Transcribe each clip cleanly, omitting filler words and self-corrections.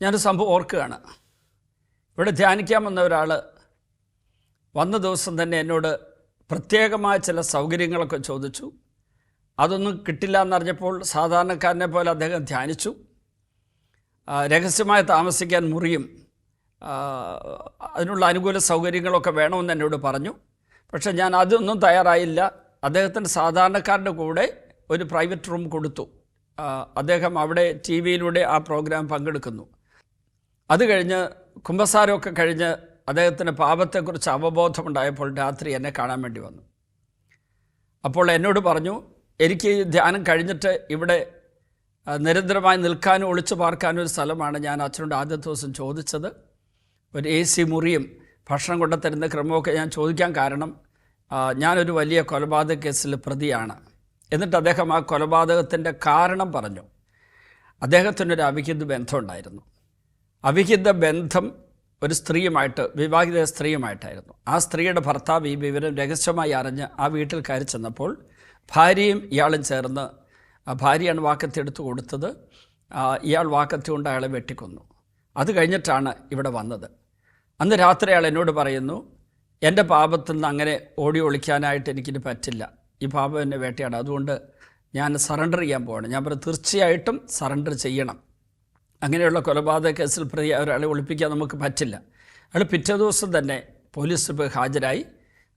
ഞാനൊരു സംഭവം ഓർക്കുകയാണ്. ഇവിടെ ധ്യാനിക്കാൻ വന്ന ഒരാൾ വന്ന ദിവസം തന്നെ എന്നോട് പ്രത്യേകമായ ചില സൗകര്യങ്ങളൊക്കെ ചോദിച്ചു. അതൊന്നും കിട്ടില്ല എന്നറിഞ്ഞപ്പോൾ സാധാരണക്കാരനെ പോലെ അദ്ദേഹം ധ്യാനിച്ചു. രഹസ്യമായി താമസിക്കാൻ മുറിയും അതിനുള്ള അനുകൂല സൗകര്യങ്ങളൊക്കെ വേണമെന്ന് എന്നോട് പറഞ്ഞു. പക്ഷേ ഞാൻ അതൊന്നും തയ്യാറായില്ല. അദ്ദേഹത്തിൻ്റെ സാധാരണക്കാരുടെ കൂടെ ഒരു പ്രൈവറ്റ് റൂം കൊടുത്തു. അദ്ദേഹം അവിടെ ടി വിയിലൂടെ ആ പ്രോഗ്രാം പങ്കെടുക്കുന്നു. അത് കഴിഞ്ഞ് കുമ്പസാരമൊക്കെ കഴിഞ്ഞ് അദ്ദേഹത്തിന് പാപത്തെക്കുറിച്ച് അവബോധമുണ്ടായപ്പോൾ രാത്രി എന്നെ കാണാൻ വേണ്ടി വന്നു. അപ്പോൾ എന്നോട് പറഞ്ഞു, എനിക്ക് ഈ ധ്യാനം കഴിഞ്ഞിട്ട് ഇവിടെ നിരന്തരമായി നിൽക്കാനും ഒളിച്ചു പാർക്കാനും ഒരു സ്ഥലമാണ് ഞാൻ അച്ഛനോട് ആദ്യത്തെ ദിവസം ചോദിച്ചത്. ഒരു AC മുറിയും ഭക്ഷണം കൊണ്ടുത്തരുന്ന ക്രമമൊക്കെ ഞാൻ ചോദിക്കാൻ കാരണം ഞാനൊരു വലിയ കൊലപാതക കേസിൽ പ്രതിയാണ്. എന്നിട്ട് അദ്ദേഹം ആ കൊലപാതകത്തിൻ്റെ കാരണം പറഞ്ഞു. അദ്ദേഹത്തിനൊരു അവിഹിത ബന്ധമുണ്ടായിരുന്നു. അവിഹിത ബന്ധം ഒരു സ്ത്രീയുമായിട്ട്, വിവാഹിത സ്ത്രീയുമായിട്ടായിരുന്നു. ആ സ്ത്രീയുടെ ഭർത്താവ് ഈ വിവരം രഹസ്യമായി അറിഞ്ഞ് ആ വീട്ടിൽ കയറി ചെന്നപ്പോൾ ഭാര്യയും ഇയാളും ചേർന്ന്, ഭാര്യയാണ് വാക്കത്തി എടുത്തു കൊടുത്തത്, ഇയാൾ വാക്കത്തി കൊണ്ട് അയാളെ വെട്ടിക്കൊന്നു. അത് കഴിഞ്ഞിട്ടാണ് ഇവിടെ വന്നത്. അന്ന് രാത്രി അയാൾ എന്നോട് പറയുന്നു, എൻ്റെ പാപത്തിൽ നിന്ന് അങ്ങനെ ഓടി ഒളിക്കാനായിട്ട് എനിക്കിന് പറ്റില്ല, ഈ പാപം എന്നെ വേട്ടയാണ്, അതുകൊണ്ട് ഞാൻ സറണ്ടർ ചെയ്യാൻ പോവാണ്. ഞാൻ പറഞ്ഞു, തീർച്ചയായിട്ടും സറണ്ടർ ചെയ്യണം. അങ്ങനെയുള്ള കൊലപാതക കേസിൽ പ്രതി ഒരാളെ ഒളിപ്പിക്കാൻ നമുക്ക് പറ്റില്ല. അയാൾ പിറ്റേ ദിവസം തന്നെ പോലീസിൽ പോയി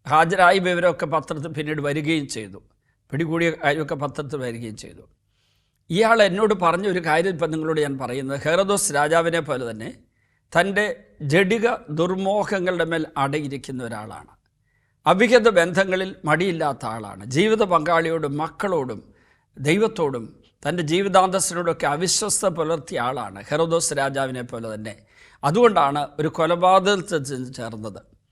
ഹാജരായി വിവരമൊക്കെ പത്രത്തിൽ പിന്നീട് വരികയും ചെയ്തു. പിടികൂടിയ കാര്യമൊക്കെ പത്രത്തിൽ വരികയും ചെയ്തു. ഇയാൾ എന്നോട് പറഞ്ഞ ഒരു കാര്യം ഇപ്പം നിങ്ങളോട് ഞാൻ പറയുന്നത്, ഹെറോദോസ് രാജാവിനെ പോലെ തന്നെ തൻ്റെ ജഡിക ദുർമോഹങ്ങളുടെ മേൽ അടയിരിക്കുന്ന ഒരാളാണ്. അവിഹിത ബന്ധങ്ങളിൽ മടിയില്ലാത്ത ആളാണ്. ജീവിത പങ്കാളിയോടും മക്കളോടും ദൈവത്തോടും തൻ്റെ ജീവിതാന്തസ്സിനോടൊക്കെ അവിശ്വസ്ത പുലർത്തിയ ആളാണ് ഹെറോദോസ് രാജാവിനെ പോലെ തന്നെ. അതുകൊണ്ടാണ് ഒരു കൊലപാതകത്തിൽ ചേർന്നത്.